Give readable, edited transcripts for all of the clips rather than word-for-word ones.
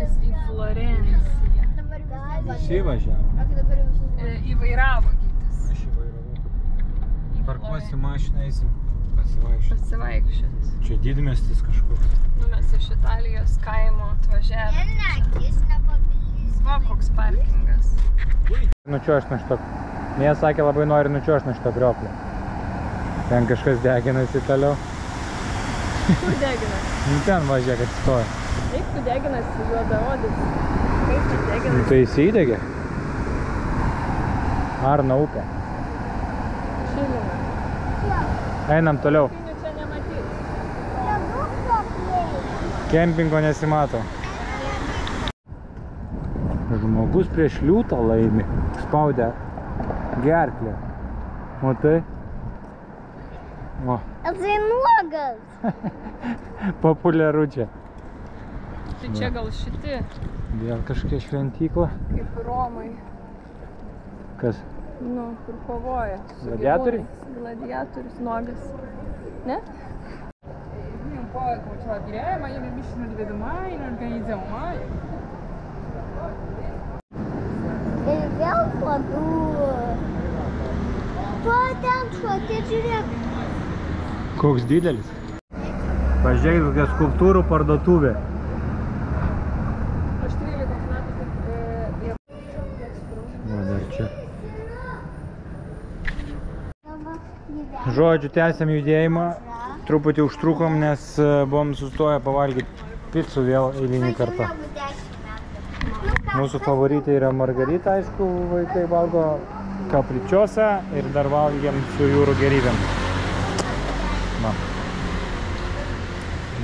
keltis į Florenciją. Įsivažiavo. Įvairavo gytis. Aš įvairavau. Parkuosi mašiną, eisim pasivaikščioti. Pasivaikščioti. Čia didmiestis kažkoks. Nu, mes iš Italijos kaimo atvažiavome. Va, koks parkingas. Nučiuoš nuo šito. Mėja sakė, labai nori nučiuoš nuo šito grioklio. Ten kažkas deginasi toliau. Kur deginasi? Ten važiuoja, kad stoja. Eik, tu deginasi juodaodis. Kaip tu deginasi? Tai jis įdegė? Arno upė. Šilina. Einam toliau. Kinių čia nematyti. Kempingo nesimato. Žmogus prieš liūtą laimi. Spaudė gerklę. Matai? O. Jisai nuogas. Populiaru čia. Tai čia gal šiti, Vėl kažkokia šventykla. kaip Romai. Kas? Nu, kur kovoja. Gladiatoriai? Gladiatorius nuogas. Ne? Um pode continuar direto, mas ele mexe no devido mais, não organiza mais. Ir vėl padū. Tu ten šuoti žiūrėk. Koks didelis. Pažiūrėk, kokia skulptūrų parduotuvė. Aš 13 metų Va, dar čia. Žodžiu, tęsiam judėjimą. Truputį užtrukom, nes buvom sustoję pavalgyti picų vėl eilinį kartą. Mūsų favoritai yra margarita, aišku, vaikai valgo kapričiosą ir dar valgėm su jūrų gerybėm. Va.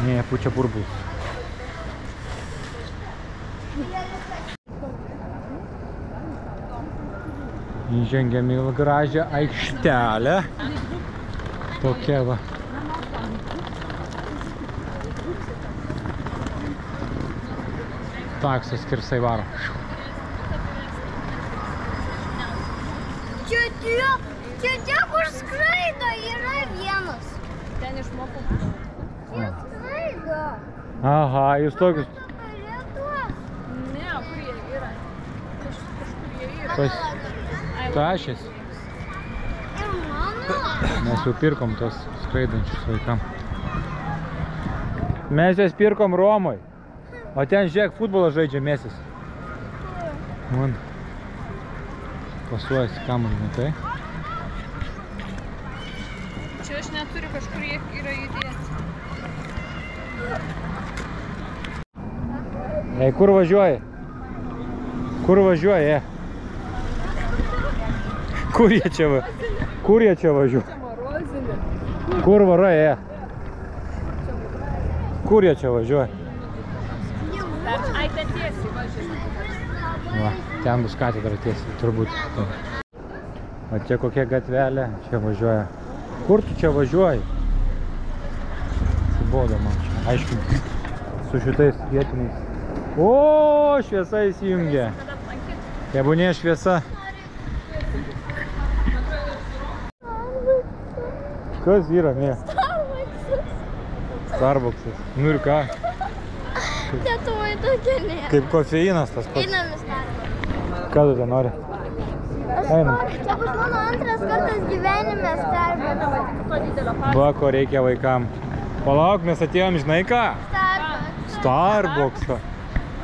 Ne, pučia burbulus. Įžengėm į gražią aikštelę. Tokia va. Taksas skersai varo. Čia kur skraido yra vienas. Ten išmokau. Čia skraido. Aha, jūs tokius Ne, kur jie yra? Kažkur jie yra. pas tašės. Ir mano. Mes jau pirkom tos skraidančius vaikam. Mes jas pirkom Romoj. O ten, žiūrėk, futbolą žaidžia Mesis. Man. Pasuojasi kamuolį, matai? Čia aš neturiu, kažkur jie yra įdėti. Ei, kur važiuoji? Kur važiuoji? Kur jie čia va? Kur jie čia važiuoja? Čia morozinė. Kur varai, Kur jie čia važiuoja? Ai, ten tiesiai važiuoja. Va, ten bus katedra tiesiai, turbūt. O čia kokia gatvelė, čia važiuoja. Kur tu čia važiuoji? Atsibodo man čia, aiškiai, su šitais vietiniais. O, šviesa įsijungia. Tebūnė šviesa. Kas yra, ne? Starbucksas. Nu ir ką? Lietuvai tokia nėra. Kaip kofeinas tas pats. Einam į Starbucks. Ką tu ten nori? Einam. Čia bus mano antras kartas gyvenime Starbucks. Va, ko reikia vaikam. Palauk, mes atėjom, žinai ką? Starbucks. Starbucksą.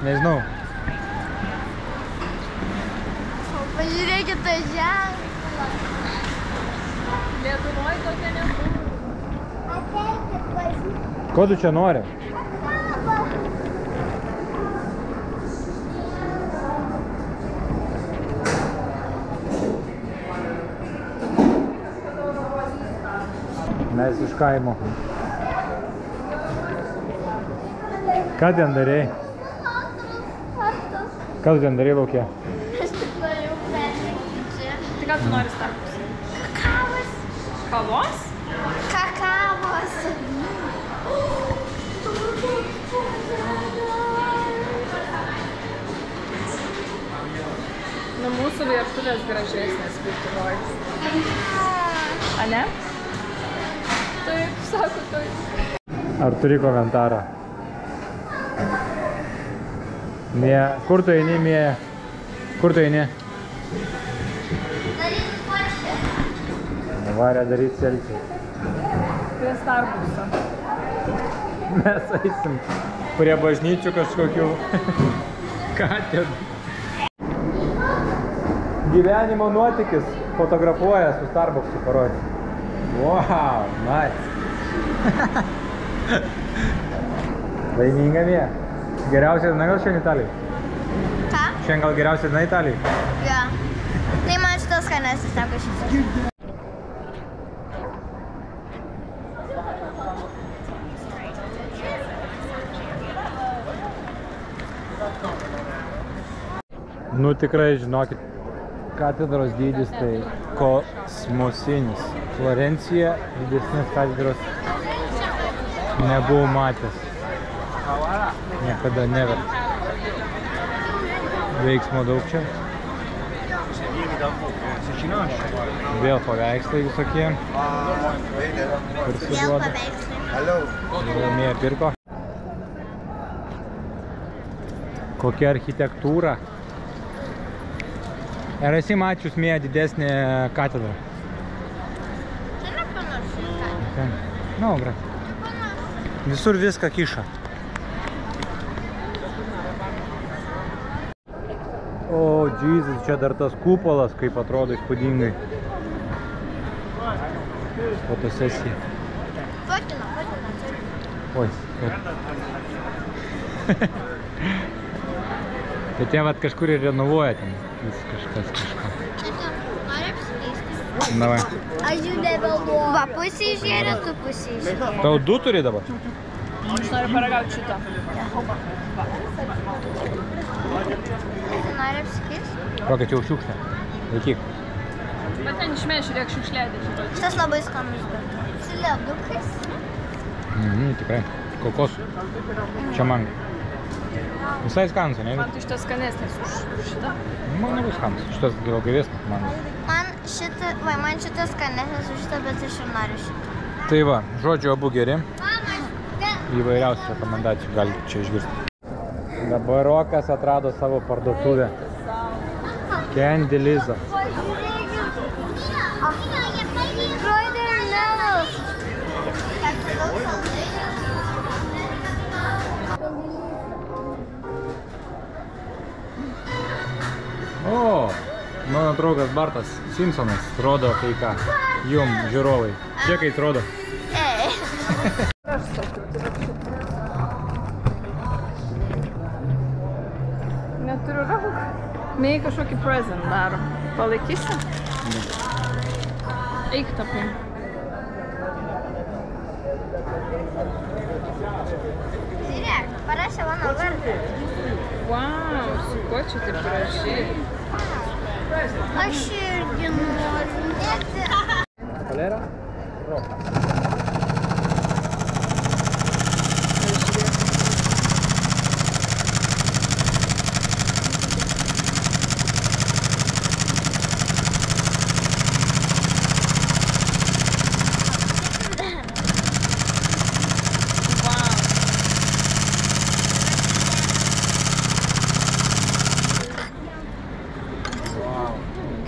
Nežinau. Pažiūrėkit tą ženklą. Lietuvoj tokia nebuvo. Ateikit pažiūrėkit. Ko tu čia nori? Mes iš kaimo. Ką ten darėjai? Ką tu ten darėjai lauke? Aš tik norėjau perlėkti čia. Tai ką tu nori Starbucks? Kakavos. Kavos? Kakavos. Nu, mūsų virtuvės gražesnės Lietuvoj. A ne? Taip, sako taip. Ar turi komentarą? Mėja, kur tu eini, Mėja? Kur tu eini? Varė daryti selfie. Prie Starbucks'o. Mes eisim prie bažnyčių kažkokių katedrų. Gyvenimo nuotykis fotografuoja su Starbucks'u parodė. Wow, nice. Laiminga Mėja. Geriausia diena gal šiandien Italijai? Ką? Šiandien gal geriausia diena Italijai? Jo. Tai man šitas skanesnis negu šitas. Nu tikrai, žinokit, katedros dydis tai kosmosinis. Florencija didesnės katedros nebuvau matęs. Niekada never. Veiksmo daug čia. Vėl paveikslai visokie. Vėl paveikslai. Mėja pirko. Kokia architektūra. Ar esi mačius Mėja didesnė katedra? Čia nepanašu. Nu, grai. Visur viską kiša. O, Jėzus, čia dar tas kupolas, kaip atrodo įspūdingai. Fotosesija. Fotkina. Oi. Bet jie vat kažkur ir renovuoja ten. Vis kažkas kažką. Nori apsikeisti? Davai. Aš jų nebeluoju. Va, pusė išgėrė, tu pusė išgėrė. Tau du turi dabar? Aš noriu paragauti šitą. Nori apsikeisti? Kokia čia šiukšlė. Laikyk. Bet ten išmė, žiūrėk, šiukšlėdė. Šitas labai skanus. Su ledukais. Tikrai. Kokosų. Čia man. Visai skanus, ne? Man tai šitas skanesnis už šitą. Man labai skanus. Šitas gal gyvesnis man. Man šitas skanesnis už šitą, bet aš ir noriu šitą. Tai va, žodžiu, abu geri. Įvairiausių rekomendacijų galite čia išgirsti. Dabar Rokas atrado savo parduotuvę. Candy Liza. O, mano draugas Bartas Simpsonas rodo kai ką. Jum, žiūrovai. Čia kai rodo. Neturiu rankų. Mėja kažkokį present daro. Palaikysi? Ne. Eik tapai. Žiūrėk, parašė mano vardą. Wow, su kuo čia taip parašei? Aš irgi noriu. Kalera? Rokas.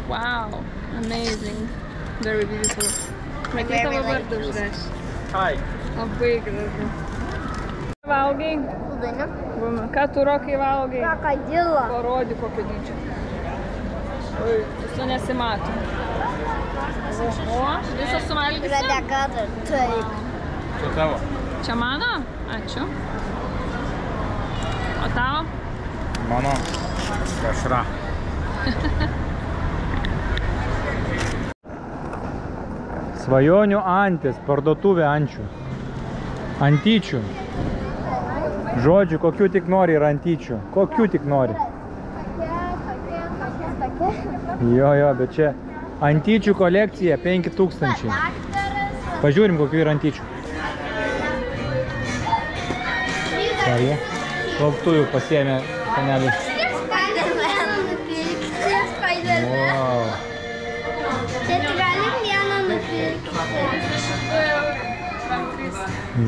Wow, amazing. Very beautiful. Matai tavo vardą užrašė. Hi. Labai gražu. Valgai? Saldainių. Ką tu, Rokai, valgai? Krokodilą. Parodi kokio dydžio. Oi, viso nesimato. Oho, visą suvalgysi? Radekada. Taip. Čia tavo. Čia mano? Ačiū. O tavo? Mano kašra. Svajonių antis, parduotuvė ančių. Antyčių. Žodžių, kokių tik nori yra antyčių. Kokių tik nori. Jo, bet čia antyčių kolekcija 5000. Pažiūrim, kokių yra antyčių. Ar jie? Lauktuvių pasiėmė panelį. Wow. Čia galim vieną nupirkti.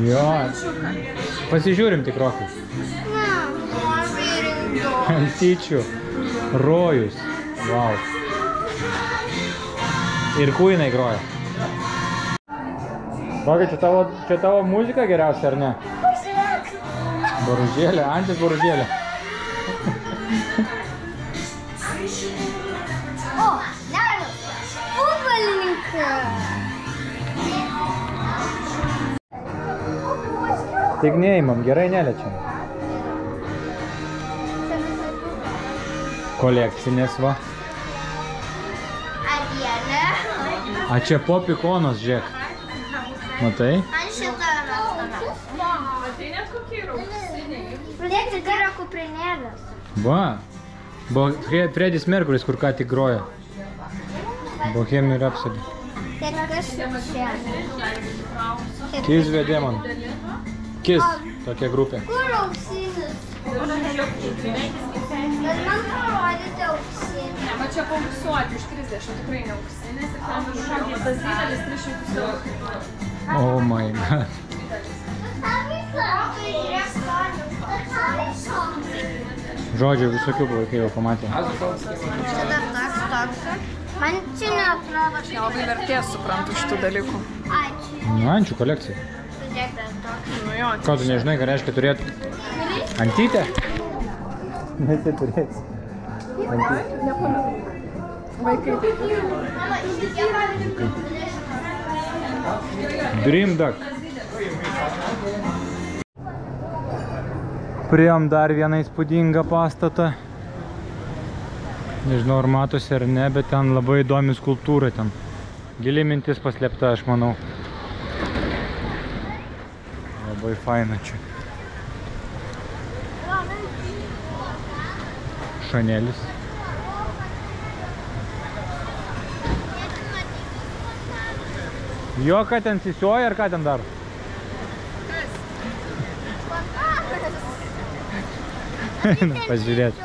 Jo. Pasižiūrim tik Rokai. Na, noriu Antyčių. Rojus. Wow. Ir kuinai groja. Kokia, čia tavo muzika geriausia, ar ne? Boružėlė, Antis boružėlė. O, Darius, futbolininkas. Tik neįmam, gerai neliečiam. Kolekcinės va. Adielė. A čia pop ikonos, žiūrėk. Matai? Man šitą rastame. Pradėkti, tai yra kuprinėlės. Va. Fredis Merkuris, kur ką tik groja. Bohemian Rhapsody. Tai kas čia? Kiss the Demon. Kiss, tokia grupė. Kur auksinis? Bet man parodyti auksinį. Va čia pauksuoti už 30, tikrai ne auksinės. Ir ten kažkokiai tas didelis 300 eurų. Oh my god. Žodžiu, visokių vaikai jau pamatė. Čia dar toks. Man čia neatrodo. Nelabai vertės suprantu šitų dalykų. Ačiū. Nu, ančių kolekcija. Žiūrėk, dar toks. Nu jo, Ką tu nežinai, ką reiškia turėti antytę? Nesi turėsi. vaikai. Dream Duck. Priėjom dar vieną įspūdingą pastatą. Nežinau, ar matosi ar ne, bet ten labai įdomi skulptūra ten. Gili mintis paslėpta, aš manau. Labai faina čia. Šanelis. Jo, ką ten sisioja, ar ką ten daro? Pažiūrėt.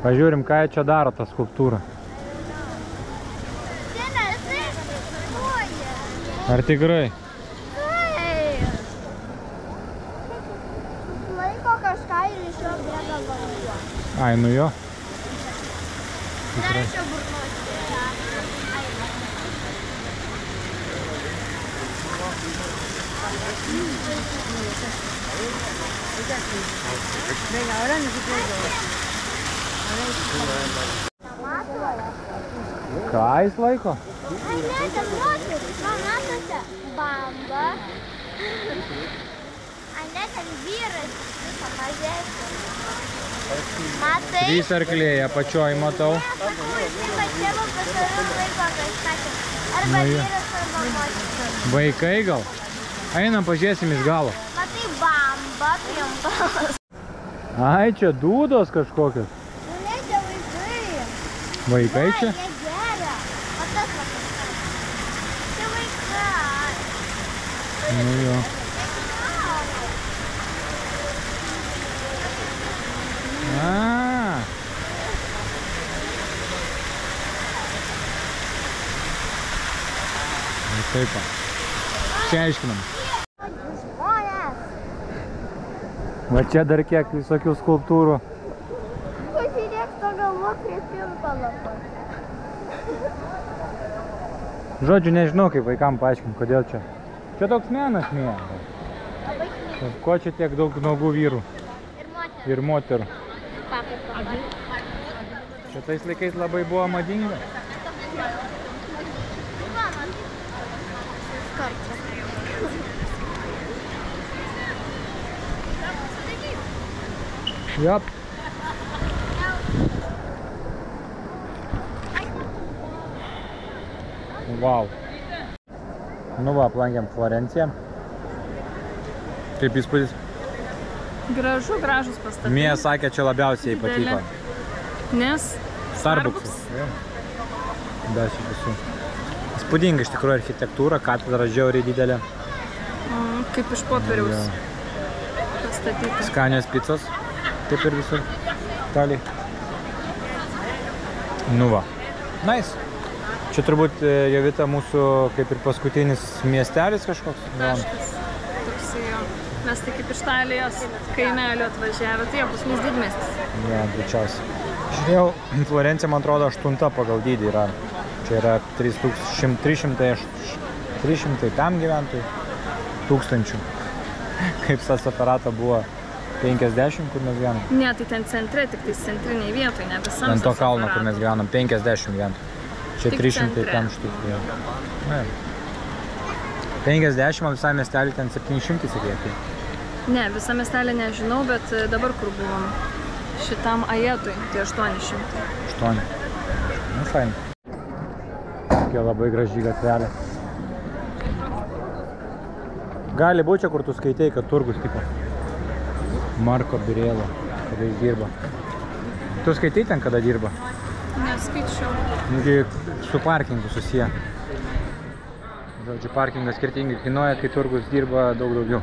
Pažiūrim, ką čia daro ta skulptūra. Ar tikrai? Laiko kažką ir iš jo bėga vanduo. Ai, nu jo. Dar iš jo burnos. Venga, ahora no se puede. Ką jis laiko? Ai, ne, ten moteris. Man matote, bamba. Ai, ne, ten vyras. Viso mažesnis. Matai? 3 arkliai, apačioj matau. Sakau, jisai pačiavo pasarų laiko kažką. Arba Nu, jo. vyras, arba moteris. Vaikai gal? Einam, pažiūrėsim iš galo. Matai, bamba, priimpas. Ai, čia dūdos kažkokios. Nu, ne, čia vaikai. Vaikai čia? Jie geria. O tas vaikas. Čia vaikai. Nu jo. A. Taip va. Čia aiškinam. Žmonės. Va čia dar kiek visokių skulptūrų. Pažiūrėk, to galvo prie pimpalo. Žodžiu, nežinau, kaip vaikam paaiškinti, kodėl čia. Čia toks menas mėja. Ko čia tiek daug nuogų vyrų Ir moteris. ir moterų. Pakai. Čia tais laikais labai buvo madinga. Jop. Wow. Nu va, aplankėm Florenciją. Kaip įspūdis? Gražu, gražus pastatai. Mija sakė, čia labiausiai patiko. Nes Starbucks. Be šių visų. Įspūdinga iš tikrųjų architektūra, katedra žiauriai didelė. Kaip iš popieriaus pastatyta. Skanios picos, kaip ir visur. Toliai. Nu va. Nice. Čia turbūt Jovita mūsų kaip ir paskutinis miestelis kažkoks. Taškas. Toksai jo. Mes tik kaip iš Italijos kaimelio atvažiavę, tai jau pas mus didmiestis. Ne, greičiausiai. Žiūrėjau, Florencija, man atrodo, 8 pagal dydį yra. Čia yra 300 tam gyventojų, 1000. Kaip Sasaferata buvo 50, kur mes gyvenam. Ne, tai ten centre, tik tai centriniai vietoj, ne visam. Ant to kalno, kur mes gyvenam, 50 gyventojų. Čia Tik 300 centre. tam štukų. 50, o visai miestelį ten 700 sakėtų. Ne, visą miestelį nežinau, bet dabar kur buvom. Šitam ajetui, tai 800. 8. Nu, fain. Tokia labai graži gatvelė. Gali būti čia, kur tu skaitei, kad turgus tipo. Marko Birėlo, kada jis dirba. Tu skaitai ten, kada dirba? Neskaičiau. Nugi su parkingu susiję. Žodžiu, parkingas skirtingai kainuoja, kai turgus dirba daug daugiau.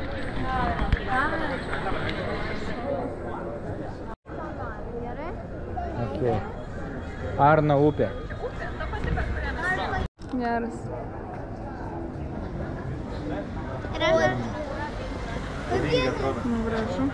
Okay. Arno upė. Geras. Ir aš... Nu, gražu.